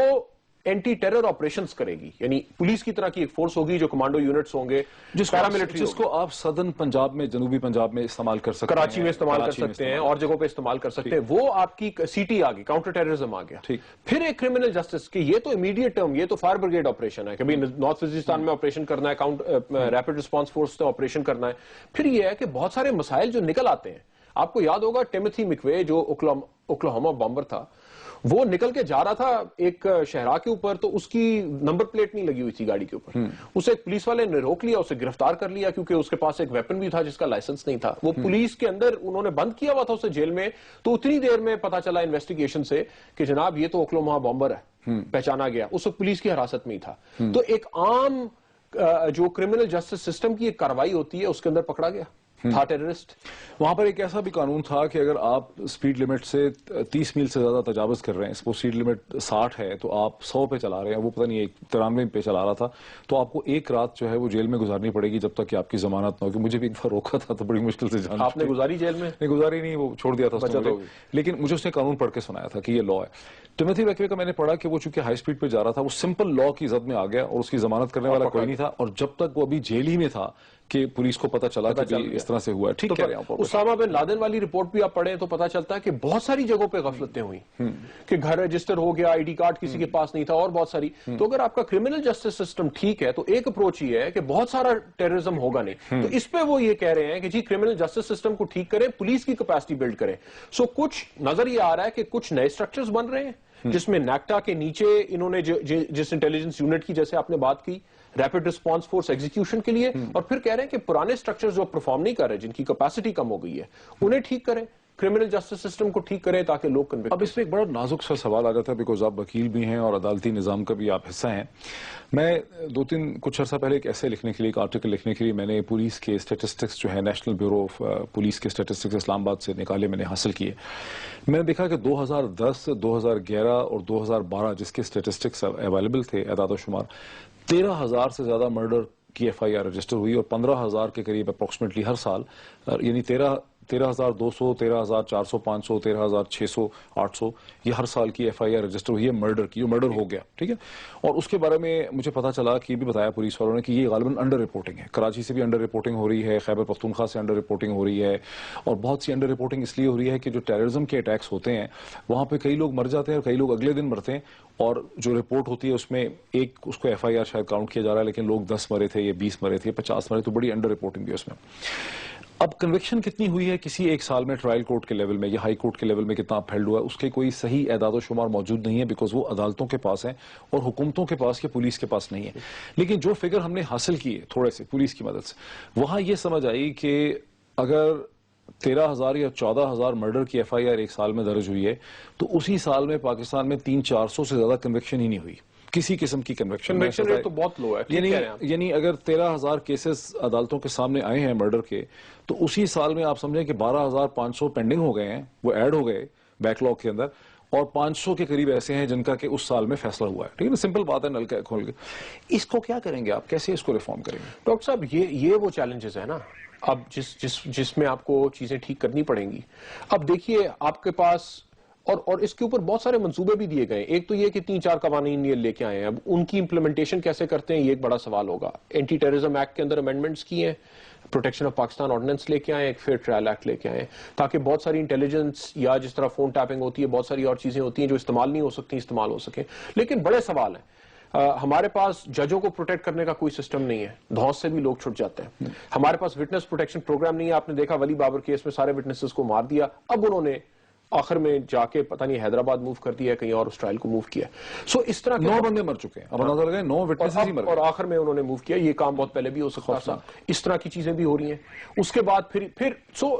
اینٹی ٹیرر آپریشنز کرے گی, یعنی پولیس کی طرح کی ایک فورس ہوگی جو کمانڈو یونٹس ہوں گے, جس کو آپ سدرن پنجاب میں, جنوبی پنجاب میں استعمال کر سکتے ہیں, کراچی میں استعمال کر سکتے ہیں, اور جگہوں پہ استعمال کر سکتے ہیں. وہ آپ کی CT آ گئی, کاؤنٹر ٹیررزم آ گیا. پھر ایک کرمنل جسٹس کی, یہ تو امیڈیٹ ٹرم, یہ تو فائر بریگیڈ آپریشن ہے کہ بھئی نارتھ وزیرستان میں آپریشن کرنا ہے, ریپڈ رسپانس فورس سے آپریشن کرنا ہے. پھر یہ ہے کہ بہت سارے مسائل جو نکل آتے ہیں. آپ کو یاد ہوگا ٹیمتھی مکوے جو اوکلاہوما بامبر تھا, وہ نکل کے جا رہا تھا ایک شہراہ کے اوپر, تو اس کی نمبر پلیٹ نہیں لگی ہوئی تھی گاڑی کے اوپر. اسے ایک پولیس والے نے روک لیا, اسے گرفتار کر لیا, کیونکہ اس کے پاس ایک ویپن بھی تھا جس کا لائسنس نہیں تھا. وہ پولیس کے اندر انہوں نے بند کیا ہوا تھا اسے جیل میں. تو اتنی دیر میں پتا چلا انویسٹیگیشن سے کہ جناب یہ تو اوکلاہوما بامبر ہے, پہچانا گیا. اس وقت پولیس کی حراست میں ہی تھا. تو ایک عام جو کرمنل جسٹس سسٹم کی ایک کاروائی ہوتی ہے, اس کے اندر پکڑا گیا تھا ٹیررسٹ. وہاں پر ایک ایسا بھی قانون تھا کہ اگر آپ سپیڈ لمٹ سے 30 میل سے زیادہ تجاوز کر رہے ہیں, سپوز سپیڈ لمٹ 60 ہے تو آپ 100 پہ چلا رہے ہیں, وہ پتہ نہیں 93 پہ چلا رہا تھا, تو آپ کو ایک رات جو ہے وہ جیل میں گزارنی پڑے گی جب تک کہ آپ کی ضمانت نہ ہوگی. مجھے بھی ایک بار روکا تھا تو بڑی مشکل سے جانا. آپ نے گزاری جیل میں؟ نہیں گزاری نہیں, وہ چھوڑ دیا تھا, لیکن مجھے اس نے قانون پڑھ کے سنایا تھا کہ یہ لا ہے. ٹیمتھی مکوے کا میں نے پڑھا کہ وہ چونکہ ہائی سپیڈ پہ جا رہا تھا, وہ سمپل لا کی زد میں آ گیا اور اس کی ضمانت کرنے والا کوئی نہیں تھا, اور جب تک وہ ابھی جیل ہی میں تھا کہ پولیس کو پتا چلا کہ اس طرح سے ہوا ہے. ٹھیک کہہ رہے ہیں آپ. اسامہ بن لادن والی رپورٹ بھی آپ پڑھیں تو پتا چلتا ہے کہ بہت ساری جگہوں پہ غفلتیں ہوئی, کہ گھر رجسٹر ہو گیا, ID کارڈ کسی کے پاس نہیں تھا, اور بہت ساری. تو اگر آپ کا کرمنل جسٹس سسٹم ٹھیک ہے تو ایک اپروچ یہ ہے کہ بہت سارا ٹیررزم ہوگا نہیں. تو اس پہ وہ یہ کہہ رہے ہیں کہ جی کرمنل جسٹس سسٹم کو ٹھیک کریں, پولیس کی کیپیسٹی بلڈ کریں. سو کچھ نظر یہ آ رہا ہے کہ کچھ نئے سٹرکچرز بن رہے ہیں, جس میں نیکٹا کے نیچے انہوں نے جس انٹیلیجنس یونٹ کی جیسے آپ نے بات کی, ریپڈ رسپانس فورس ایگزیکیوشن کے لیے, اور پھر کہہ رہے ہیں کہ پرانے سٹرکچر جو پرفارم نہیں کر رہے, جن کی کیپیسٹی کم ہو گئی ہے, انہیں ٹھیک کریں, کرمنل جسٹس سسٹم کو ٹھیک کریں تاکہ لوگ کنوکٹ. اب اس میں ایک بڑا نازک سا سوال آ جاتا ہے, بیکاز آپ وکیل بھی ہیں اور عدالتی نظام کا بھی آپ حصہ ہیں. میں کچھ عرصہ پہلے ایک ایسے لکھنے کے لیے, ایک آرٹیکل لکھنے کے لیے میں نے پولیس کے اسٹیٹسٹکس جو ہے نیشنل بیورو آف پولیس کے اسٹیٹسٹکس اسلام آباد سے نکالے, میں نے حاصل کیے. میں نے دیکھا کہ 2010, 2011 اور 2012 جس کے اسٹیٹسٹکس اویلیبل تھے, اعداد و شمار, 13,000 سے زیادہ مرڈر کی FIR رجسٹر ہوئی, اور 15,000 کے قریب اپروکسیمیٹلی ہر سال, یعنی 13,200, 13,400, 500, 13,600, 800 یہ ہر سال کی FIR رجسٹر ہوئی ہے مرڈر کی، جو مرڈر ہو گیا، ٹھیک ہے. اور اس کے بارے میں مجھے پتا چلا کہ یہ بھی بتایا پولیس والوں نے کہ یہ غالباً انڈر رپورٹنگ ہے. کراچی سے بھی انڈر رپورٹنگ ہو رہی ہے، خیبر پختونخوا سے انڈر رپورٹنگ ہو رہی ہے، اور بہت سی انڈر رپورٹنگ اس لیے ہو رہی ہے کہ جو ٹیررزم کے اٹیکس ہوتے ہیں وہاں پہ کئی لوگ مر جاتے ہیں اور کئی لوگ اگلے دن مرتے ہیں، اور جو رپورٹ ہوتی ہے اس میں ایک اس کو FIR شاید کاؤنٹ کیا جا رہا ہے لیکن لوگ 10 مرے تھے، یہ 20 مرے تھے، 50 مرے، تو بڑی انڈر رپورٹنگ بھی اس میں. اب کنوکشن کتنی ہوئی ہے کسی ایک سال میں ٹرائل کورٹ کے لیول میں یا ہائی کورٹ کے لیول میں کتنا اپہیلڈ ہوا ہے، اس کے کوئی صحیح اعداد و شمار موجود نہیں ہے، بیکاز وہ عدالتوں کے پاس ہیں اور حکومتوں کے پاس یا پولیس کے پاس نہیں ہے. لیکن جو فگر ہم نے حاصل کی ہے تھوڑے سے پولیس کی مدد سے، وہاں یہ سمجھ آئی کہ اگر 13,000 یا 14,000 مرڈر کی FIR ایک سال میں درج ہوئی ہے تو اسی سال میں پاکستان میں 300-400 سے زیادہ کنوکشن ہی نہیں ہوئی، کسی قسم کی کنوکشن ریٹ تو بہت لو ہے. یعنی اگر 13,000 کیسز عدالتوں کے سامنے آئے ہیں مرڈر کے، تو اسی سال میں آپ سمجھیں کہ 12,500 پینڈنگ ہو گئے ہیں، وہ ایڈ ہو گئے بیک لاگ کے اندر، اور 500 کے قریب ایسے ہیں جن کا کہ اس سال میں فیصلہ ہوا ہے. ٹھیک ہے نا، سمپل بات ہے، نل کا کھول کے. اس کو کیا کریں گے آپ، کیسے اس کو ریفارم کریں گے؟ ڈاکٹر صاحب یہ وہ چیلنجز ہیں نا اب جس میں آپ کو چیزیں ٹھیک کرنی پڑیں گی. اب دیکھیے آپ کے پاس اور اس کے اوپر بہت سارے منصوبے بھی دیے گئے. ایک تو یہ کہ 3-4 قوانین یہ لے کے آئے ہیں، اب ان کی امپلیمنٹیشن کیسے کرتے ہیں یہ ایک بڑا سوال ہوگا. اینٹی ٹیررزم ایکٹ کے اندر امینڈمنٹس کی ہیں، پروٹیکشن آف پاکستان آرڈیننس لے کے آئے، ایک فیئر ٹرائل ایکٹ لے کے آئے، تاکہ بہت ساری انٹیلیجنس یا جس طرح فون ٹیپنگ ہوتی ہے، بہت ساری اور چیزیں ہوتی ہیں جو استعمال نہیں ہو سکتی استعمال ہو سکیں. لیکن بڑے سوال ہیں. ہمارے پاس ججوں کو پروٹیکٹ کرنے کا کوئی سسٹم نہیں ہے، دھونس سے بھی لوگ چھٹ جاتے ہیں. ہمارے پاس وٹنس پروٹیکشن پروگرام نہیں ہے. آپ نے دیکھا ولی بابر کیس میں سارے وٹنسز کو مار دیا، اب انہوں نے آخر میں جا کے پتہ نہیں حیدرآباد موو کر دیا ہے، کہیں اور اس ٹرائل کو موو کیا. سو اس طرح 9 بندے مر چکے ہیں، اب اندازہ لگائیں 9 وٹنسز ہی مر گئے، اور آخر میں انہوں نے موو کیا. یہ کام بہت پہلے بھی ہو سکتا تھا. اس طرح کی چیزیں بھی ہو رہی ہیں. اس کے بعد پھر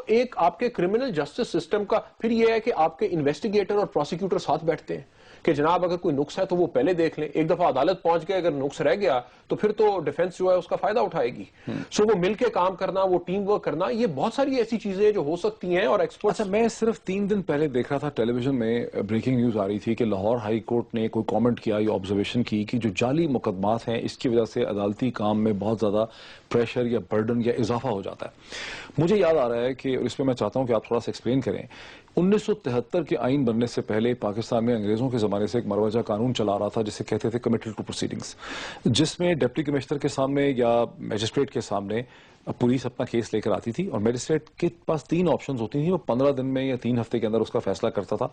ایک آپ کے کرمنل جسٹس سسٹم کا پھر یہ ہے کہ آپ کے انویسٹیگیٹر اور پروسیکیوٹر ساتھ بیٹھتے ہیں کہ جناب اگر کوئی نقص ہے تو وہ پہلے دیکھ لیں. ایک دفعہ عدالت پہنچ گئے، اگر نقص رہ گیا تو پھر تو ڈیفنس جو ہے اس کا فائدہ اٹھائے گی. سو وہ مل کے کام کرنا، وہ ٹیم ورک کرنا، یہ بہت ساری ایسی چیزیں جو ہو سکتی ہیں. اور ایکسپرٹس. اچھا، میں صرف 3 دن پہلے دیکھ رہا تھا ٹیلی ویژن میں بریکنگ نیوز آ رہی تھی کہ لاہور ہائی کورٹ نے کوئی کامنٹ کیا یا آبزرویشن کی کہ جو جعلی مقدمات ہیں اس کی وجہ سے عدالتی کام میں بہت زیادہ پریشر یا برڈن یا اضافہ ہو جاتا ہے. مجھے یاد آ رہا ہے کہ اور اس میں چاہتا ہوں کہ آپ تھوڑا سا ایکسپلین کریں. 1973 کے آئین بننے سے پہلے پاکستان میں انگریزوں کے زمانے سے ایک مروجہ قانون چلا رہا تھا جسے کہتے تھے کمیٹل ٹو پروسیڈنگز، جس میں ڈپٹی کمشنر کے سامنے یا میجسٹریٹ کے سامنے پولیس اپنا کیس لے کر آتی تھی اور میجسٹریٹ کے پاس 3 آپشنز ہوتی تھیں. وہ 15 دن میں یا 3 ہفتے کے اندر اس کا فیصلہ کرتا تھا.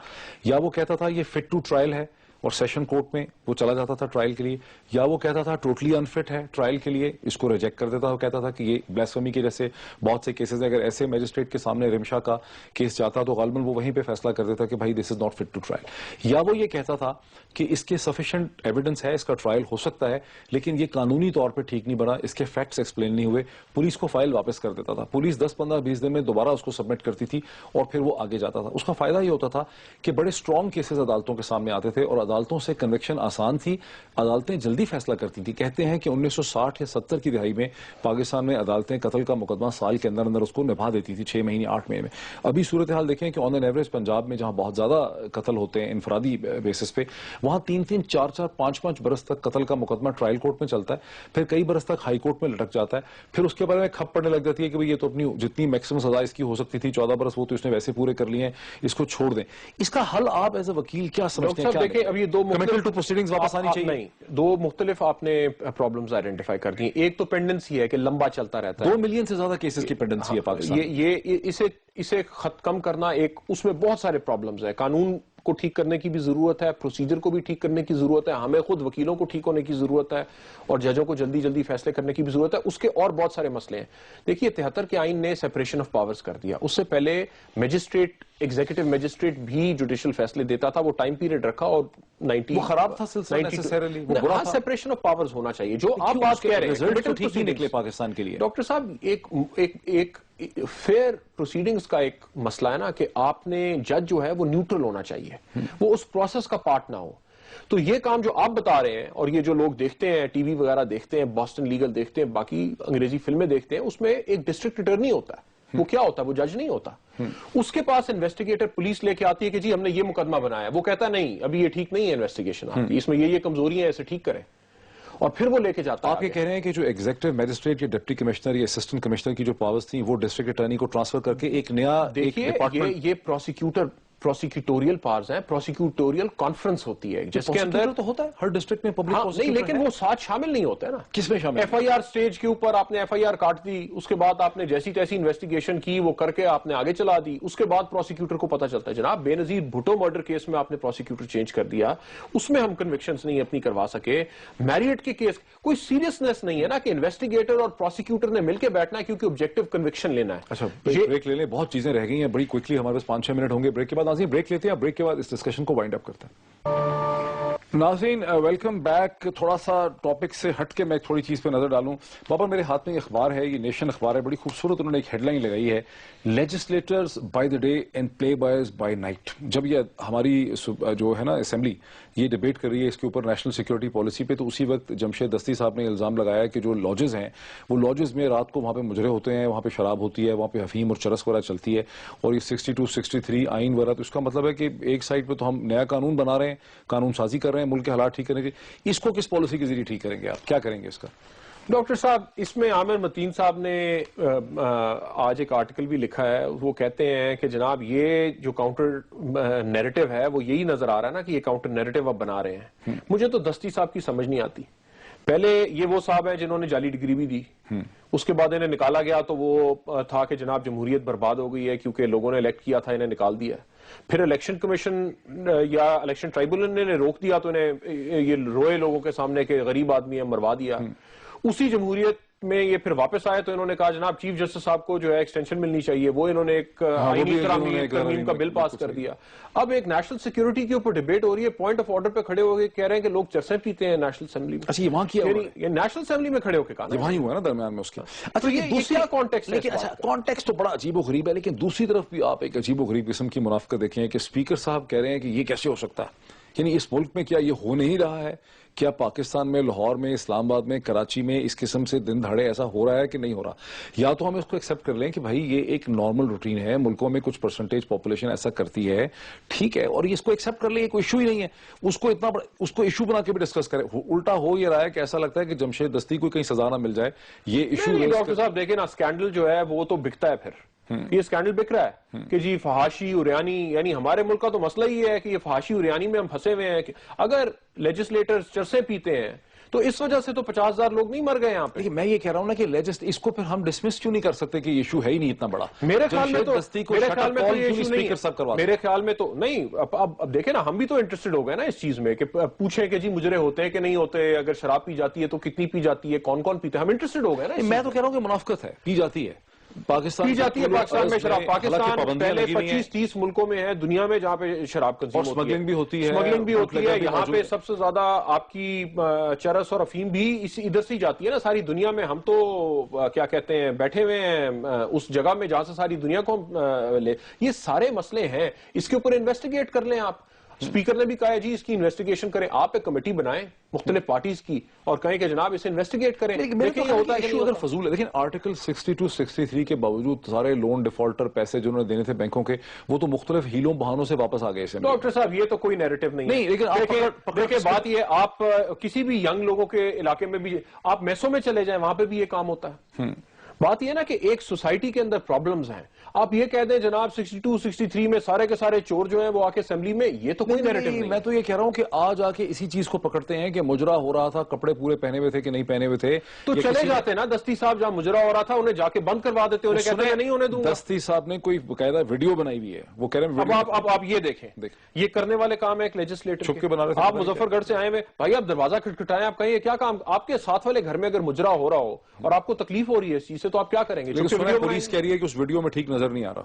یا وہ کہتا تھا یہ فٹ ٹو ٹرائل ہے اور سیشن کورٹ میں وہ چلا جاتا تھا ٹرائل کے لیے، یا وہ کہتا تھا ٹوٹلی انفٹ ہے ٹرائل کے لیے، اس کو ریجیکٹ کر دیتا. وہ کہتا تھا کہ یہ بلیسفیمی کے جیسے بہت سے کیسز ہیں، اگر ایسے میجسٹریٹ کے سامنے رمشا کا کیس جاتا تو غالباً وہ وہیں پہ فیصلہ کر دیتا کہ بھائی this is not fit to trial. یا وہ یہ کہتا تھا کہ اس کے سفیشینٹ ایویڈنس ہے، اس کا ٹرائل ہو سکتا ہے، لیکن یہ قانونی طور پہ ٹھیک نہیں بنا، اس کے فیکٹس ایکسپلین نہیں ہوئے. پولیس کو فائل واپس کر دیتا تھا. پولیس 10, 15, 20 دن میں دوبارہ اس کو سبمٹ کرتی تھی اور پھر وہ آگے جاتا تھا. اس کا فائدہ یہ ہوتا تھا کہ بڑے اسٹرانگ کیسز عدالتوں کے سامنے آتے تھے اور عدالتوں سے کنوکشن آسان تھی، عدالتیں جلدی فیصلہ کرتی تھی. کہتے ہیں کہ 1960 یا 70 کی دہائی میں پاکستان میں عدالتیں قتل کا مقدمہ سال کے اندر اس کو نبھا دیتی تھی، 6 مہینے 8 مہینے میں. ابھی صورتحال دیکھیں کہ آن این ایوریج پنجاب میں جہاں بہت زیادہ قتل ہوتے ہیں انفرادی بیسس پہ، وہاں 3-3, 4-4, 5-5 برس تک قتل کا مقدمہ ٹرائل کورٹ میں چلتا ہے، پھر کئی برس تک ہائی کورٹ میں لٹک جاتا ہے. پھر اس کے بارے میں کھپ پڑنے لگ جاتی ہے کہ یہ تو اپنی جتنی میکسیمم سزا اس کی ہو سکتی تھی 14 برس، وہ تو اس نے ویسے پورے کر لیے ہیں، اس کو چھوڑ دیں. اس کا حل آپ ایز اے وکیل کیا سمجھتے ہیں؟ دیکھیں اب یہ 2 کمیٹل ٹو پروسیڈنگز واپس آنی چاہیے. نہیں، 2 مختلف آپ نے پرابلمز آئیڈینٹیفائی کر دی. ایک تو پینڈنسی ہے کہ لمبا چلتا رہتا ہے. 2 ملین سے زیادہ کیسز کی پینڈنسی ہے پاکستان. اسے کم کرنا، ایک اس میں بہت سارے پرابلمز ہیں. قانون کو ٹھیک کرنے کی بھی ضرورت ہے، پروسیجر کو بھی ٹھیک کرنے کی ضرورت ہے، ہمیں خود وکیلوں کو ٹھیک ہونے کی ضرورت ہے، اور ججوں کو جلدی جلدی فیصلے کرنے کی بھی ضرورت ہے. اس کے اور بہت سارے مسئلے ہیں. دیکھیے 73 کے آئین نے سیپریشن آف پاورز کر دیا. اس سے پہلے میجسٹریٹ، ایگزیکٹو میجسٹریٹ بھی جوڈیشل فیصلے دیتا تھا. وہ ٹائم پیریڈ رکھا اور 90 وہ خراب تھا سلسلہ نیسیسریلی، وہ برا تھا. سیپریشن آف پاورز ہونا چاہیے جو آپ بات کہہ رہے ہیں. رزلٹ تو ٹھیک نہیں نکلے پاکستان کے لیے. ڈاکٹر صاحب ایک فیئر پروسیڈنگز کا ایک مسئلہ ہے نا کہ آپ نے جج جو ہے وہ نیوٹرل ہونا چاہیے، وہ اس پروسیس کا پارٹ نہ ہو. تو یہ کام جو آپ بتا رہے ہیں اور یہ جو لوگ دیکھتے ہیں، ٹی وی وغیرہ دیکھتے ہیں، باسٹن لیگل دیکھتے ہیں، باقی انگریزی فلمیں دیکھتے ہیں، اس میں ایک ڈسٹرکٹ اٹرنی ہوتا ہے. وہ کیا ہوتا ہے؟ وہ جج نہیں ہوتا. اس کے پاس انویسٹیگیٹر پولیس لے کے آتی ہے کہ جی ہم نے یہ مقدمہ بنایا ہے. وہ کہتا ہے نہیں ابھی یہ ٹھیک نہیں ہے انویسٹیگیشن آپ کی، اس میں یہ کمزوریاں ہیں، اسے ٹھیک کریں. اور پھر وہ لے کے جاتا ہے. آپ یہ کہہ رہے ہیں کہ جو ایگزیکٹو میجسٹریٹ یا ڈپٹی کمشنر یا اسسٹنٹ کمشنر کی جو پاورز تھیں وہ ڈسٹرکٹ اٹارنی کو ٹرانسفر کر کے ایک نیا دیکھیے یہ پروسیکیوٹوریل پاورز ہیں, پروسیکیوٹوریل کانفرنس ہوتی ہے جس کے اندر تو ہوتا ہے ہر ڈسٹرکٹ میں پبلک نہیں, لیکن وہ ساتھ شامل نہیں ہوتے نا. کس میں شامل؟ ایف آئی آر سٹیج کے اوپر آپ نے ایف آئی آر کاٹ دی, اس کے بعد آپ نے جیسی تیسی انویسٹیگیشن کی, وہ کر کے آپ نے آگے چلا دی, اس کے بعد پروسیکیوٹر کو پتا چلتا ہے جناب بے نظیر بھٹو مرڈر کیس میں آپ نے پروسیکیوٹر چینج کر دیا, اس میں ہم کنوکشنز نہیں اپنی کروا سکے. میریٹ کے کیس کوئی سیریسنس نہیں ہے نا کہ انویسٹیگیٹر اور پروسیکیوٹر نے مل کے بیٹھنا ہے کیونکہ آبجیکٹو کنوکشن لینا ہے. اچھا بریک لے لیں, بہت چیزیں رہ گئی ہیں بڑی کوئکلی, ہمارے پاس 5-6 منٹ ہوں گے بریک کے بعد. ناظرین بریک لیتے ہیں, بریک کے بعد اس ڈسکشن کو وائنڈ اپ کرتے ہیں. ناظرین ویلکم بیک. تھوڑا سا ٹاپک سے ہٹ کے میں تھوڑی چیز پہ نظر ڈالوں. بابا میرے ہاتھ میں یہ اخبار ہے, یہ نیشن اخبار ہے, بڑی خوبصورت انہوں نے ایک ہیڈ لائن لگائی ہے, legislators by the day and playboys by night. جب یہ ہماری جو ہے نا اسمبلی یہ ڈیبیٹ کر رہی ہے اس کے اوپر نیشنل سیکورٹی پالیسی پہ, تو اسی وقت جمشید دستی صاحب نے الزام لگایا کہ جو لاجز ہیں وہ لاجز میں رات کو وہاں پہ مجرے ہوتے ہیں, وہاں پہ شراب ہوتی ہے, وہاں پہ افہیم اور چرس وغیرہ چلتی ہے, اور یہ 62, 63 آئین وغیرہ. تو اس کا مطلب ہے کہ ایک سائڈ پہ تو ہم نیا قانون بنا رہے ہیں, قانون سازی کر رہے ہیں ملک کے حالات ٹھیک کرنے کے, اس کو کس پالیسی کے ذریعے ٹھیک کریں گے آپ, کیا کریں گے اس کا؟ ڈاکٹر صاحب اس میں عامر متین صاحب نے آج ایک آرٹیکل بھی لکھا ہے, وہ کہتے ہیں کہ جناب یہ جو کاؤنٹر نیریٹو ہے وہ یہی نظر آ رہا ہے نا کہ یہ کاؤنٹر نیریٹو اب بنا رہے ہیں. مجھے تو دستی صاحب کی سمجھ نہیں آتی. پہلے یہ وہ صاحب ہیں جنہوں نے جعلی ڈگری بھی دی, اس کے بعد انہیں نکالا گیا تو وہ تھا کہ جناب جمہوریت برباد ہو گئی ہے کیونکہ لوگوں نے الیکٹ کیا تھا, انہیں نکال دیا. پھر الیکشن کمیشن یا الیکشن ٹرائبونل نے روک دیا تو انہیں یہ روئے لوگوں کے سامنے کہ غریب آدمی ہے, مروا دیا. اسی جمہوریت میں یہ پھر واپس آئے تو انہوں نے کہا جناب چیف جسٹس صاحب کو جو ہے ایکسٹینشن ملنی چاہیے, وہ انہوں نے ایک آئینی ترمیم کا بل پاس کر دیا. اب ایک نیشنل سیکیورٹی کے اوپر ڈیبیٹ ہو رہی ہے, پوائنٹ آف آرڈر پہ کھڑے ہو کے کہہ رہے ہیں کہ لوگ چرسیں پیتے ہیں نیشنل اسمبلی میں. اچھا یہ وہاں کیا یہ نیشنل اسمبلی میں کھڑے ہو کے کہا وہاں ہوا نا درمیان میں اس کے. اچھا یہ دوسرا کانٹیکسٹ ہے, لیکن اچھا کانٹیکسٹ تو بڑا عجیب و غریب ہے, لیکن دوسری طرف بھی آپ ایک عجیب و غریب قسم کی منافقت دیکھیں کہ اسپیکر صاحب کہہ رہے ہیں کہ یہ کیسے ہو سکتا ہے, یعنی اس ملک میں کیا یہ ہو نہیں رہا ہے؟ کیا پاکستان میں, لاہور میں, اسلام آباد میں, کراچی میں اس قسم سے دن دھاڑے ایسا ہو رہا ہے کہ نہیں ہو رہا؟ یا تو ہم اس کو ایکسپٹ کر لیں کہ بھائی یہ ایک نارمل روٹین ہے, ملکوں میں کچھ پرسنٹیج پاپولیشن ایسا کرتی ہے, ٹھیک ہے, اور اس کو ایکسپٹ کر لیں, کوئی ایشو ہی نہیں ہے, اس کو اتنا بڑا اس کو ایشو بنا کے بھی ڈسکس کریں. الٹا ہو یہ رہا ہے کہ ایسا لگتا ہے کہ جمشید دستی کو کہیں سزا نہ مل جائے. یہ ایشو ڈاکٹر صاحب دیکھیں نا, اسکینڈل جو ہے وہ تو بکتا ہے, پھر یہ اسکینڈل بک رہا ہے کہ جی فحاشی اریانی, یعنی ہمارے ملک کا تو مسئلہ ہی ہے کہ یہ فحاشی اریانی میں ہم پھنسے ہوئے ہیں. اگر لیجسلیٹرز چرسیں پیتے ہیں تو اس وجہ سے تو 50,000 لوگ نہیں مر گئے یہاں پہ. میں یہ کہہ رہا ہوں نا کہ اس کو پھر ہم ڈسمس کیوں نہیں کر سکتے کہ یہ ایشو ہے ہی نہیں اتنا بڑا؟ میرے خیال میں تو یہ ایشو نہیں ہے. میرے خیال میں تو نہیں. اب دیکھیں نا, ہم بھی تو انٹرسٹڈ ہو گئے نا اس چیز میں کہ پوچھیں کہ جی مجرے ہوتے ہیں کہ نہیں ہوتے, اگر شراب پی جاتی ہے تو کتنی پی جاتی ہے, کون کون پیتا ہے, ہم انٹرسٹڈ ہو گئے نا. میں تو کہہ رہا ہوں کہ منافقت ہے, پی جاتی ہے پاکستان میں شراب. پاکستان پہلے 25-30 ملکوں میں ہے دنیا میں جہاں پہ شراب کنزیوم ہوتی ہے, اسمگلنگ بھی ہوتی ہے, اسمگلنگ بھی ہوتی ہے. یہاں پہ سب سے زیادہ آپ کی چرس اور افیم بھی ادھر سے جاتی ہے نا ساری دنیا میں. ہم تو کیا کہتے ہیں بیٹھے ہوئے ہیں اس جگہ میں جہاں سے ساری دنیا کو لے. یہ سارے مسئلے ہیں, اس کے اوپر انویسٹیگیٹ کر لیں آپ. اسپیکر نے بھی کہا ہے جی اس کی انویسٹیگیشن کریں, آپ ایک کمیٹی بنائیں مختلف پارٹیز کی اور کہیں کہ جناب اسے انویسٹیگیٹ کریں. لیکن یہ ہوتا ہے ایشو اگر فضول ہے. لیکن آرٹیکل 62, 63 کے باوجود سارے لون ڈیفالٹر پیسے جنہوں نے دینے تھے بینکوں کے, وہ تو مختلف ہیلوں بہانوں سے واپس آ گئے. ڈاکٹر صاحب یہ تو کوئی نیریٹو نہیں ہے. لیکن دیکھیں بات یہ, آپ کسی بھی ینگ لوگوں کے علاقے میں بھی آپ میسوں میں چلے جائیں, وہاں پہ بھی یہ کام ہوتا ہے. بات یہ نا کہ ایک سوسائٹی کے اندر پرابلمز ہیں. آپ یہ کہہ دیں جناب 62, 63 میں سارے کے سارے چور جو ہیں وہ آ کے اسمبلی میں, یہ تو کوئی نیریٹو نہیں. میں تو یہ کہہ رہا ہوں کہ آج آ کے اسی چیز کو پکڑتے ہیں کہ مجرا ہو رہا تھا, کپڑے پورے پہنے ہوئے تھے کہ نہیں پہنے ہوئے تھے, تو چلے جاتے نا دستی صاحب جہاں مجرا ہو رہا تھا انہیں جا کے بند کروا دیتے, انہیں کہتے ہیں نہیں ہونے دوں. دستی صاحب نے کوئی باقاعدہ ویڈیو بنائی ہوئی ہے, وہ کہہ رہے ہیں اب آپ یہ دیکھیں, یہ کرنے والے کام ہے ایک لیجسلیٹر چھپ کے بنا رہے تھے. آپ مظفر گڑھ سے آئے ہوئے, بھائی آپ دروازہ کھٹکھٹائیں, آپ کہیں کیا کام, آپ کے ساتھ والے گھر میں اگر مجرا ہو رہا ہو اور آپ کو تکلیف ہو رہی ہے اس چیز سے, تو آپ کیا کریں گے؟ پولیس کہہ رہی ہے کہ اس ویڈیو میں ٹھیک نظر نہیں آ رہا.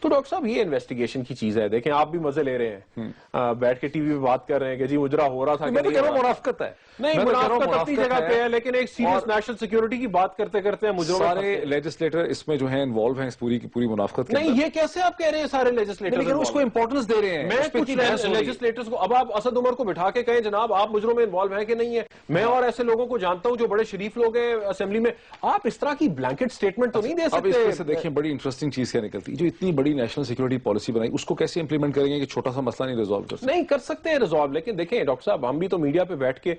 تو ڈاکٹر صاحب یہ انویسٹیگیشن کی چیز ہے. دیکھیں آپ بھی مزے لے رہے ہیں, بیٹھ کے ٹی وی پہ بات کر رہے ہیں کہ جی مجرا ہو رہا تھا. میں تو کہہ رہا ہوں منافقت ہے. نہیں, منافقت اپنی جگہ پہ ہے, لیکن ایک سیریس نیشنل سیکیورٹی کی بات کرتے کرتے ہیں مجرم سارے لیجسلیٹر اس میں جو ہیں انوالو ہیں اس پوری کی پوری منافقت. نہیں یہ کیسے آپ کہہ رہے ہیں سارے لیجسلیٹر, لیکن اس کو امپورٹنس دے رہے ہیں. میں کچھ لیجسلیٹرز کو, اب آپ اسد عمر کو بٹھا کے کہیں جناب آپ مجرموں میں انوالو ہیں کہ نہیں ہے. میں اور ایسے لوگوں کو جانتا ہوں جو بڑے شریف لوگ ہیں اسمبلی میں, آپ اس طرح کی بلینکٹ سٹیٹمنٹ تو نہیں دے سکتے. اب اس سے دیکھیں بڑی انٹرسٹنگ چیز کیا نکلتی ہے, جو اتنی بڑی نیشنل سیکورٹی پالیسی بنائی اس کو کیسے امپلیمنٹ کریں گے کہ چھوٹا سا مسئلہ نہیں ریزالو کر سکتے؟ نہیں کر سکتے ہیں ریزالو, لیکن دیکھیں ڈاکٹر صاحب ہم بھی تو میڈیا پہ بیٹھ کے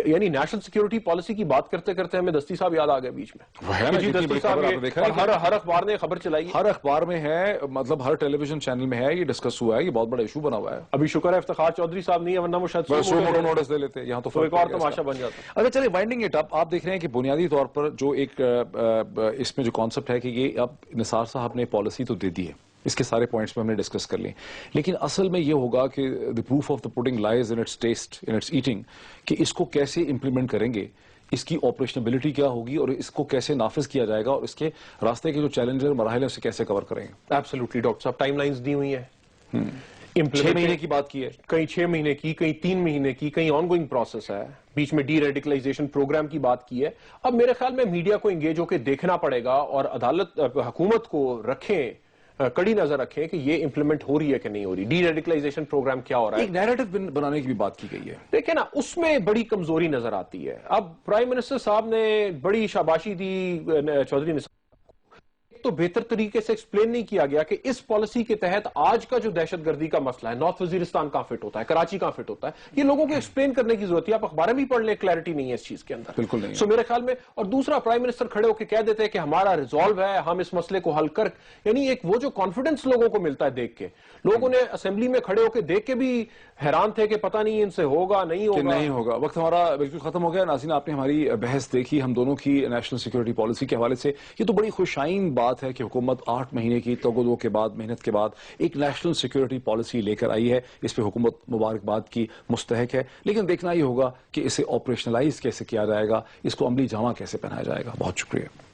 یعنی نیشنل سیکیورٹی پالیسی کی بات کرتے کرتے ہمیں دستی صاحب یاد آ گئے بیچ میں. جی دستی صاحب ہر اخبار نے خبر چلائی, ہر اخبار میں ہے, مطلب ہر ٹیلی ویژن چینل میں ہے, یہ ڈسکس ہوا ہے, یہ بہت بڑا ایشو بنا ہوا ہے. ابھی شکر ہے افتخار چودھری صاحب نہیں ہے, ورنہ وہ شاید نوٹس دے لیتے, یہاں تو ایک اور تماشا بن جاتا. اگر چلے وائنڈنگ اٹ اپ, آپ دیکھ رہے ہیں کہ بنیادی طور پر جو ایک اس میں جو کانسیپٹ ہے کہ یہ اب نثار صاحب نے پالیسی تو دے دی ہے, اس کے سارے پوائنٹس میں ہم نے ڈسکس کر لیں, لیکن اصل میں یہ ہوگا کہ the proof of the pudding lies in its test in its eating, کہ اس کو کیسے امپلیمنٹ کریں گے, اس کی آپریشنبلٹی کیا ہوگی اور اس کو کیسے نافذ کیا جائے گا, اور اس کے راستے کے جو چیلنجز اور مراحل ہیں اسے کیسے کور کریں گے. ایبسولوٹلی ڈاکٹر صاحب, ٹائم لائنز دی ہوئی ہیں, 6 مہینے کی بات کی ہے, کہیں 6 مہینے کی, کہیں 3 مہینے کی, کہیں آن گوئنگ پروسیس ہے, بیچ میں ڈی ریڈیکلائزیشن پروگرام کی بات کی ہے. اب میرے خیال میں میڈیا کو انگیج ہو کے دیکھنا پڑے گا اور عدالت حکومت کو رکھیں, کڑی نظر رکھیں کہ یہ امپلیمنٹ ہو رہی ہے کہ نہیں ہو رہی, ڈی ریڈیکلائزیشن پروگرام کیا ہو رہا ہے. ایک نیریٹو بنانے کی بھی بات کی گئی ہے, دیکھیں نا اس میں بڑی کمزوری نظر آتی ہے. اب پرائم منسٹر صاحب نے بڑی شاباشی دی چودھری نثار, تو بہتر طریقے سے ایکسپلین نہیں کیا گیا کہ اس پالیسی کے تحت آج کا جو دہشت گردی کا مسئلہ ہے, نارتھ وزیرستان کہاں فٹ ہوتا ہے, کراچی کہاں فٹ ہوتا ہے, یہ لوگوں کو ایکسپلین کرنے کی ضرورت ہے. آپ اخباریں بھی پڑھ لیں, کلیئرٹی نہیں ہے اس چیز کے اندر, بالکل نہیں. سو میرے خیال میں, اور دوسرا پرائم منسٹر کھڑے ہو کے کہہ دیتے ہیں کہ ہمارا ریزالو ہے, ہم اس مسئلے کو حل کر, یعنی ایک وہ جو کانفیڈنس لوگوں کو ملتا ہے دیکھ کے, لوگوں نے اسمبلی میں کھڑے ہو کے دیکھ کے بھی حیران تھے کہ پتہ نہیں ان سے ہوگا نہیں ہوگا. وقت ہمارا بالکل ختم ہو گیا. ناظرین, آپ نے ہماری بحث دیکھی ہم دونوں کی نیشنل سیکورٹی پالیسی کے حوالے سے. یہ تو بڑی خوشائن بات ہے کہ حکومت 8 مہینے کی توگو کے بعد, محنت کے بعد ایک نیشنل سیکورٹی پالیسی لے کر آئی ہے. اس پہ حکومت مبارکباد کی مستحق ہے, لیکن دیکھنا یہ ہوگا کہ اسے آپریشنلائز کیسے کیا جائے گا, اس کو عملی جامہ کیسے پہنایا جائے گا. بہت شکریہ.